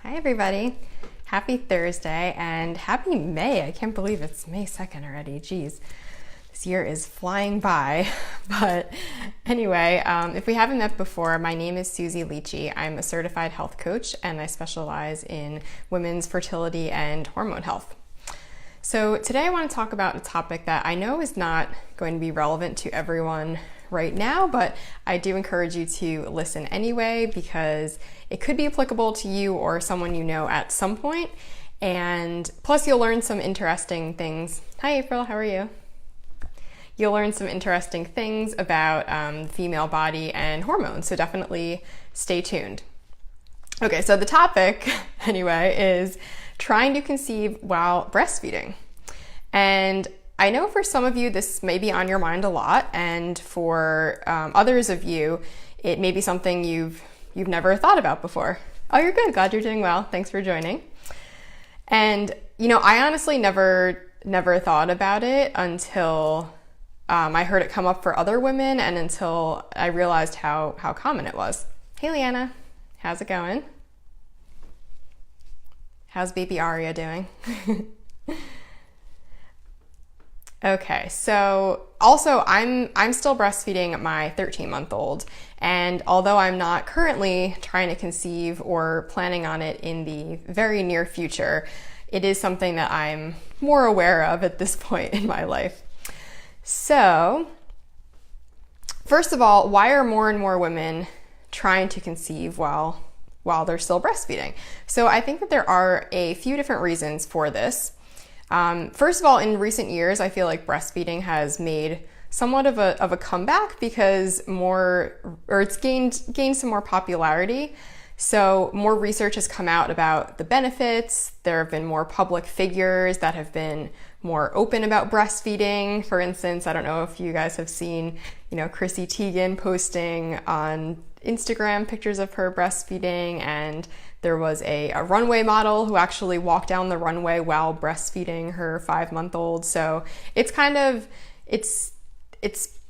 Hi everybody. Happy Thursday and happy May. I can't believe it's May 2nd already. Geez, this year is flying by. But anyway, if we haven't met before, my name is Susie Leachy. I'm a certified health coach and I specialize in women's fertility and hormone health. So today I want to talk about a topic that I know is not going to be relevant to everyone right now, but I do encourage you to listen anyway because it could be applicable to you or someone you know at some point. And plus you'll learn some interesting things. Hi April, how are you? You'll learn some interesting things about the female body and hormones, so definitely stay tuned. Okay, so the topic anyway is trying to conceive while breastfeeding. And I know for some of you this may be on your mind a lot, and for others of you it may be something you've never thought about before. Oh, you're good. Glad you're doing well. Thanks for joining. And I honestly never thought about it until I heard it come up for other women, and until I realized how common it was. Hey Leanna, how's it going? How's baby Aria doing? Okay, so also I'm still breastfeeding my 13-month-old, and although I'm not currently trying to conceive or planning on it in the very near future, it is something that I'm more aware of at this point in my life. So, first of all, why are more and more women trying to conceive while they're still breastfeeding? So I think that there are a few different reasons for this. First of all, in recent years, I feel like breastfeeding has made somewhat of a comeback because it's gained some more popularity. So more research has come out about the benefits. There have been more public figures that have been more open about breastfeeding. For instance, I don't know if you guys have seen, Chrissy Teigen posting on Instagram pictures of her breastfeeding, and there was a runway model who actually walked down the runway while breastfeeding her 5-month-old. So it's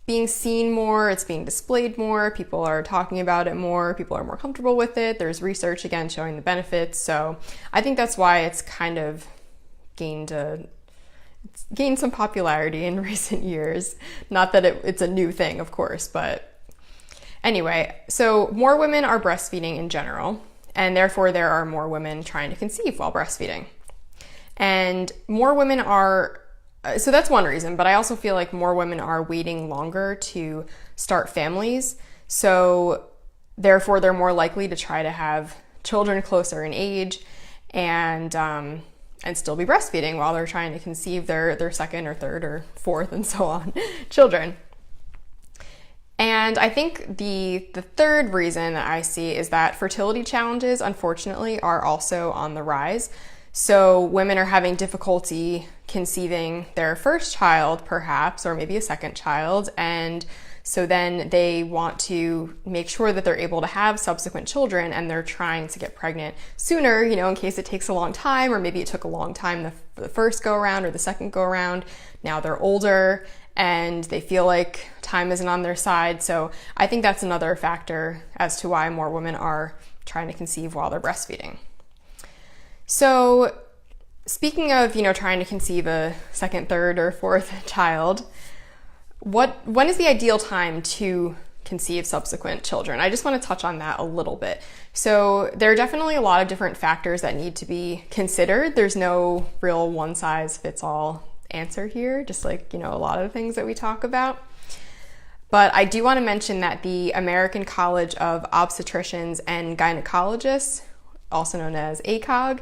being seen more, it's being displayed more, people are talking about it more, people are more comfortable with it. There's research again showing the benefits. So I think that's why it's kind of gained some popularity in recent years. Not that it's a new thing, of course, but anyway, so more women are breastfeeding in general, and therefore there are more women trying to conceive while breastfeeding. And more women so that's one reason, but I also feel like more women are waiting longer to start families. So therefore they're more likely to try to have children closer in age and still be breastfeeding while they're trying to conceive their second or third or fourth and so on children. And I think the third reason that I see is that fertility challenges, unfortunately, are also on the rise. So women are having difficulty conceiving their first child, perhaps, or maybe a second child. And so then they want to make sure that they're able to have subsequent children, and they're trying to get pregnant sooner, in case it takes a long time, or maybe it took a long time the first go around or the second go around. Now they're older and they feel like time isn't on their side. So I think that's another factor as to why more women are trying to conceive while they're breastfeeding. So speaking of, trying to conceive a second, third, or fourth child, when is the ideal time to conceive subsequent children? I just want to touch on that a little bit. So there are definitely a lot of different factors that need to be considered. There's no real one-size-fits-all answer here, just like, a lot of the things that we talk about. But I do want to mention that the American College of Obstetricians and Gynecologists, also known as ACOG,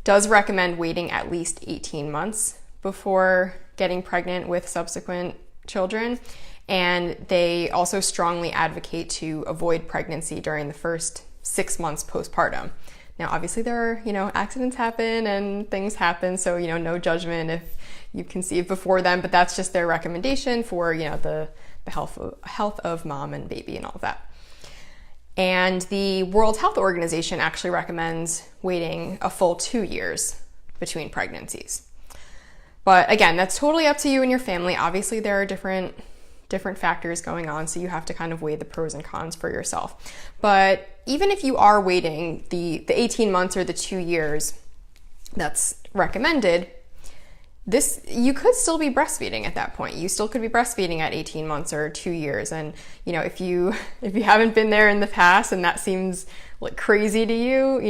does recommend waiting at least 18 months before getting pregnant with subsequent children. And they also strongly advocate to avoid pregnancy during the first 6 months postpartum. Now, obviously there are, accidents happen and things happen. So, no judgment if you conceive before then, but that's just their recommendation for, the health of mom and baby and all of that. And the World Health Organization actually recommends waiting a full 2 years between pregnancies. But again, that's totally up to you and your family. Obviously, there are different different factors going on, so you have to kind of weigh the pros and cons for yourself. But even if you are waiting the 18 months or the 2 years that's recommended, you could still be breastfeeding at that point. You still could be breastfeeding at 18 months or 2 years. And if you haven't been there in the past and that seems like crazy to you,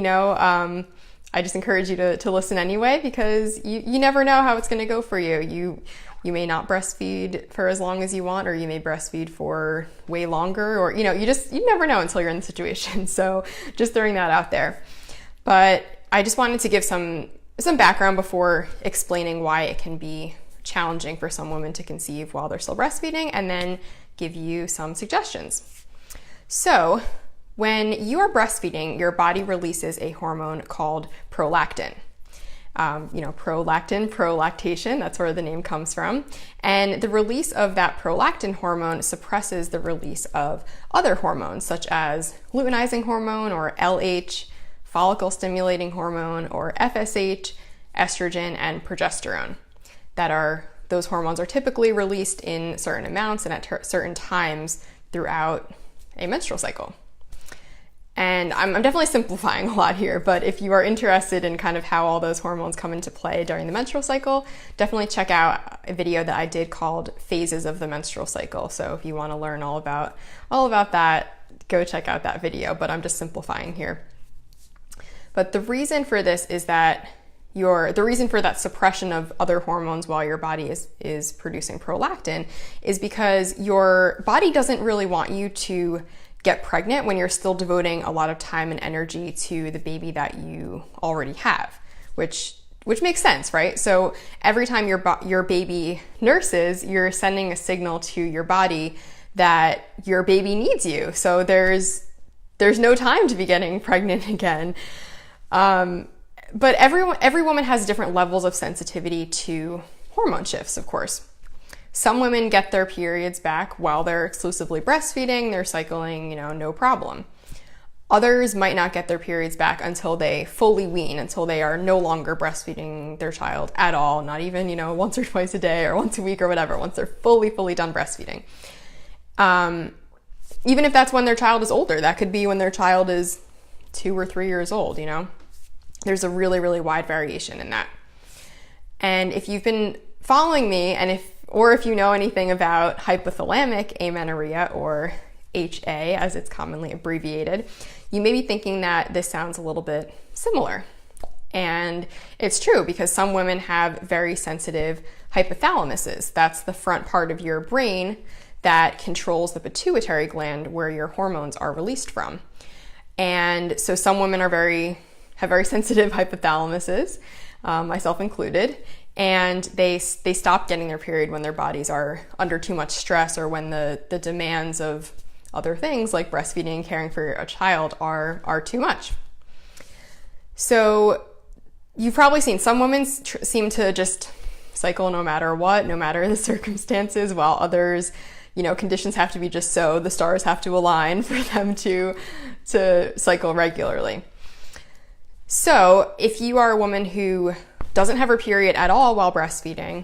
I just encourage you to listen anyway, because you never know how it's going to go for you. You may not breastfeed for as long as you want, or you may breastfeed for way longer, or you never know until you're in the situation. So just throwing that out there. But I just wanted to give some background before explaining why it can be challenging for some women to conceive while they're still breastfeeding, and then give you some suggestions. So when you are breastfeeding, your body releases a hormone called prolactin. Prolactin, prolactation, that's where the name comes from. And the release of that prolactin hormone suppresses the release of other hormones, such as luteinizing hormone, or LH, follicle stimulating hormone, or FSH, estrogen, and progesterone. Those hormones are typically released in certain amounts and at certain times throughout a menstrual cycle. And I'm definitely simplifying a lot here, but if you are interested in kind of how all those hormones come into play during the menstrual cycle, definitely check out a video that I did called Phases of the Menstrual Cycle. So if you want to learn all about that, go check out that video, but I'm just simplifying here. But the reason for this is that the reason for that suppression of other hormones while your body is producing prolactin is because your body doesn't really want you to get pregnant when you're still devoting a lot of time and energy to the baby that you already have, which makes sense, right? So every time your baby nurses, you're sending a signal to your body that your baby needs you. So there's no time to be getting pregnant again. But every woman has different levels of sensitivity to hormone shifts, of course. Some women get their periods back while they're exclusively breastfeeding, they're cycling, no problem. Others might not get their periods back until they fully wean, until they are no longer breastfeeding their child at all, not even, once or twice a day or once a week or whatever, once they're fully done breastfeeding. Even if that's when their child is older, that could be when their child is 2 or 3 years old, There's a really, really wide variation in that. And if you've been following me, or if you know anything about hypothalamic amenorrhea, or HA as it's commonly abbreviated, you may be thinking that this sounds a little bit similar. And it's true, because some women have very sensitive hypothalamuses. That's the front part of your brain that controls the pituitary gland where your hormones are released from. And so some women have very sensitive hypothalamuses, myself included, and they stop getting their period when their bodies are under too much stress, or when the demands of other things like breastfeeding and caring for a child are too much. So you've probably seen some women seem to just cycle no matter what, no matter the circumstances, while others, conditions have to be just so, the stars have to align for them to cycle regularly. So if you are a woman who doesn't have her period at all while breastfeeding,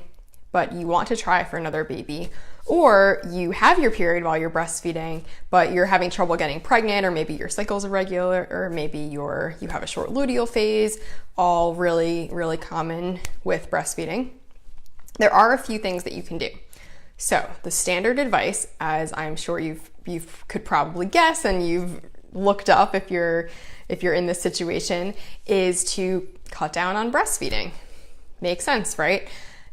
but you want to try for another baby, or you have your period while you're breastfeeding, but you're having trouble getting pregnant, or maybe your cycle's irregular, or maybe you have a short luteal phase, all really, really common with breastfeeding, there are a few things that you can do. So the standard advice, as I'm sure you could probably guess, and you've looked up if you're in this situation, is to cut down on breastfeeding. Makes sense, right?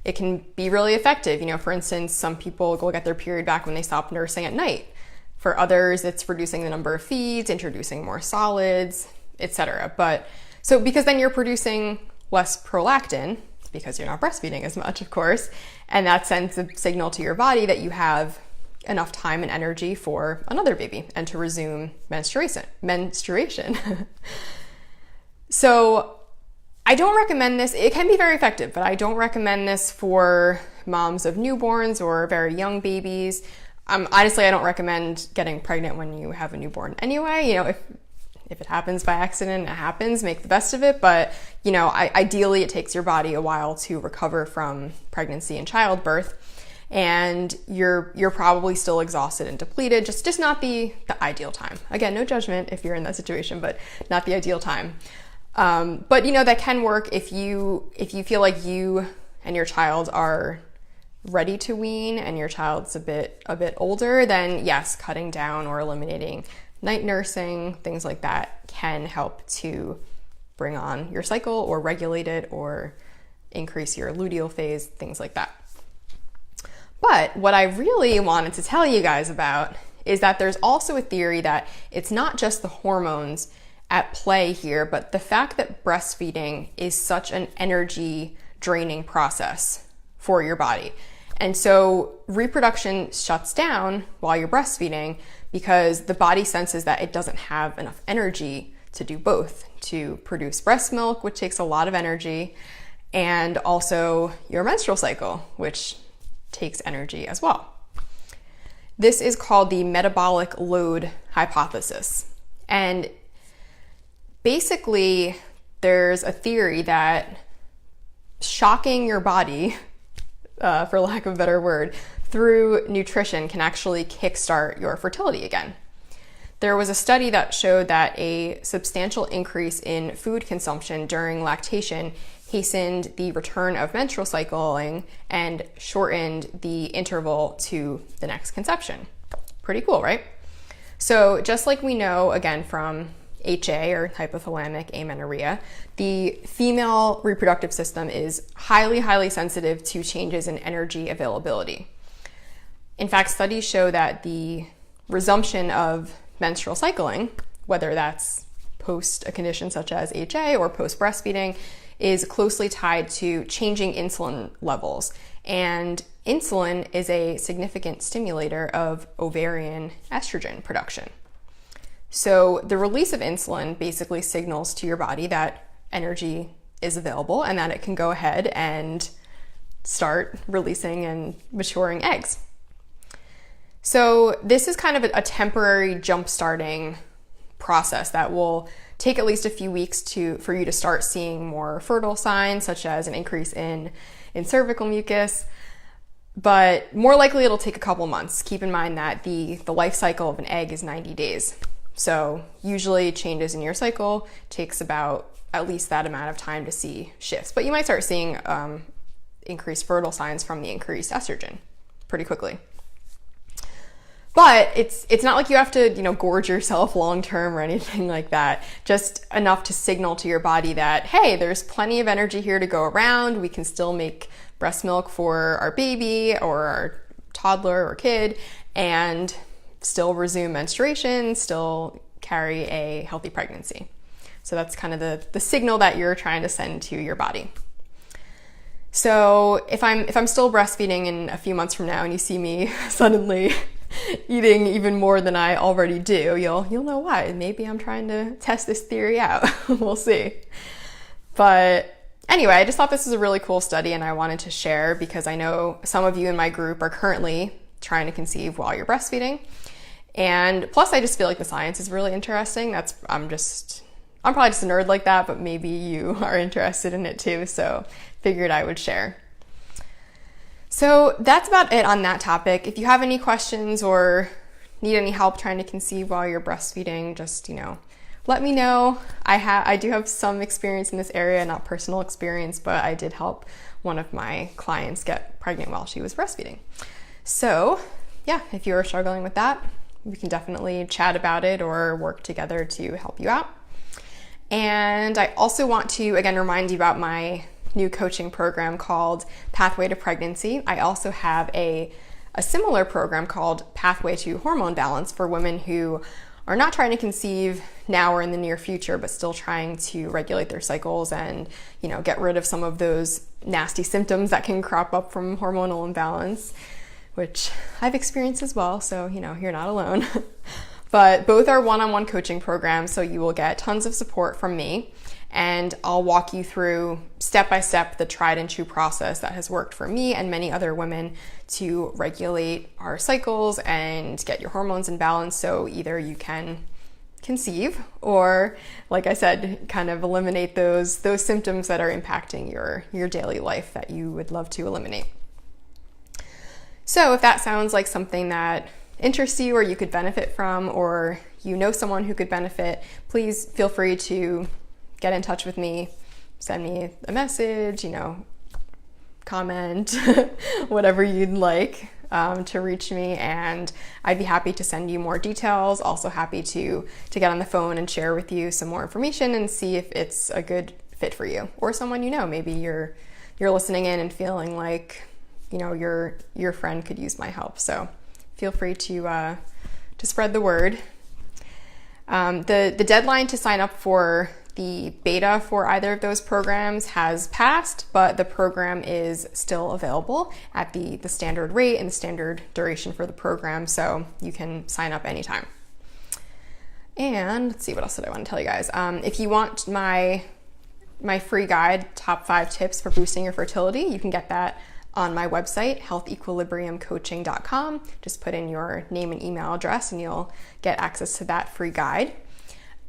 It can be really effective. For instance, some people will get their period back when they stop nursing at night. For others, it's reducing the number of feeds, introducing more solids, etc. Because then you're producing less prolactin, because you're not breastfeeding as much, of course, and that sends a signal to your body that you have enough time and energy for another baby and to resume menstruation. So I don't recommend this. It can be very effective, but I don't recommend this for moms of newborns or very young babies. Honestly, I don't recommend getting pregnant when you have a newborn anyway. If it happens by accident, it happens, make the best of it. But, ideally it takes your body a while to recover from pregnancy and childbirth. and you're probably still exhausted and depleted, just not the ideal time. Again, no judgment if you're in that situation, but not the ideal time. But that can work if you feel like you and your child are ready to wean and your child's a bit older, then yes, cutting down or eliminating night nursing, things like that, can help to bring on your cycle or regulate it or increase your luteal phase, things like that. But what I really wanted to tell you guys about is that there's also a theory that it's not just the hormones at play here, but the fact that breastfeeding is such an energy draining process for your body. And so reproduction shuts down while you're breastfeeding because the body senses that it doesn't have enough energy to do both, to produce breast milk, which takes a lot of energy, and also your menstrual cycle, which takes energy as well. This is called the metabolic load hypothesis. And basically, there's a theory that shocking your body, for lack of a better word, through nutrition can actually kickstart your fertility again. There was a study that showed that a substantial increase in food consumption during lactation hastened the return of menstrual cycling and shortened the interval to the next conception. Pretty cool, right? So just like we know, again, from HA or hypothalamic amenorrhea, the female reproductive system is highly, highly sensitive to changes in energy availability. In fact, studies show that the resumption of menstrual cycling, whether that's post a condition such as HA or post breastfeeding, is closely tied to changing insulin levels. And insulin is a significant stimulator of ovarian estrogen production. So the release of insulin basically signals to your body that energy is available and that it can go ahead and start releasing and maturing eggs. So this is kind of a temporary jump-starting process that will take at least a few weeks for you to start seeing more fertile signs, such as an increase in cervical mucus. But more likely it'll take a couple months. Keep in mind that the life cycle of an egg is 90 days. So usually changes in your cycle takes about at least that amount of time to see shifts. But you might start seeing increased fertile signs from the increased estrogen pretty quickly. But it's not like you have to, gorge yourself long term or anything like that. Just enough to signal to your body that, hey, there's plenty of energy here to go around. We can still make breast milk for our baby or our toddler or kid and still resume menstruation, still carry a healthy pregnancy. So that's kind of the signal that you're trying to send to your body. So if I'm still breastfeeding in a few months from now and you see me suddenly eating even more than I already do, you'll know why. Maybe I'm trying to test this theory out. We'll see. But anyway, I just thought this was a really cool study and I wanted to share because I know some of you in my group are currently trying to conceive while you're breastfeeding. And plus I just feel like the science is really interesting. I'm probably just a nerd like that, but maybe you are interested in it too. So figured I would share. So that's about it on that topic. If you have any questions or need any help trying to conceive while you're breastfeeding, just, let me know. I do have some experience in this area, not personal experience, but I did help one of my clients get pregnant while she was breastfeeding. So yeah, if you are struggling with that, we can definitely chat about it or work together to help you out. And I also want to, again, remind you about my new coaching program called Pathway to Pregnancy. I also have a similar program called Pathway to Hormone Balance for women who are not trying to conceive now or in the near future, but still trying to regulate their cycles and, get rid of some of those nasty symptoms that can crop up from hormonal imbalance, which I've experienced as well. So, you're not alone. But both are one-on-one coaching programs, so you will get tons of support from me. And I'll walk you through step-by-step the tried and true process that has worked for me and many other women to regulate our cycles and get your hormones in balance so either you can conceive or, like I said, kind of eliminate those symptoms that are impacting your daily life that you would love to eliminate. So if that sounds like something that interests you or you could benefit from, or you know someone who could benefit, please feel free to get in touch with me, send me a message, comment, whatever you'd like to reach me, and I'd be happy to send you more details. Also happy to get on the phone and share with you some more information and see if it's a good fit for you or someone maybe you're listening in and feeling like your friend could use my help. So feel free to spread the word. The deadline to sign up for the beta for either of those programs has passed, but the program is still available at the standard rate and the standard duration for the program, so you can sign up anytime. And let's see, what else did I want to tell you guys? If you want my free guide, top 5 tips for boosting your fertility, you can get that on my website, healthequilibriumcoaching.com. Just put in your name and email address and you'll get access to that free guide.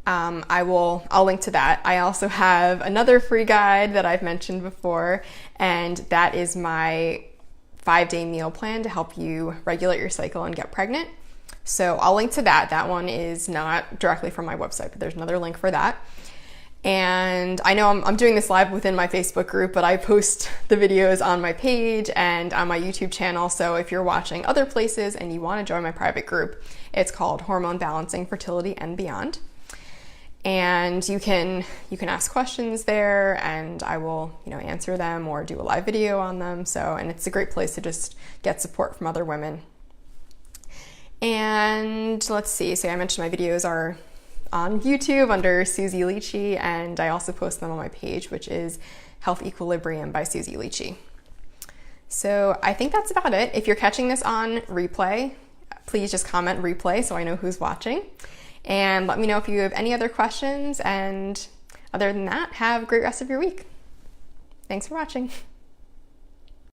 I'll link to that. I also have another free guide that I've mentioned before, and that is my 5-day meal plan to help you regulate your cycle and get pregnant. So I'll link to that. That one is not directly from my website, but there's another link for that. And I know I'm doing this live within my Facebook group, but I post the videos on my page and on my YouTube channel. So if you're watching other places and you want to join my private group, it's called Hormone Balancing Fertility and Beyond. And you can ask questions there, and I will answer them or do a live video on them. And it's a great place to just get support from other women. And let's see, so I mentioned my videos are on YouTube under Susie Leachy, and I also post them on my page, which is Health Equilibrium by Susie Leachy. So I think that's about it. If you're catching this on replay, please just comment replay so I know who's watching. And let me know if you have any other questions. And other than that, have a great rest of your week. Thanks for watching.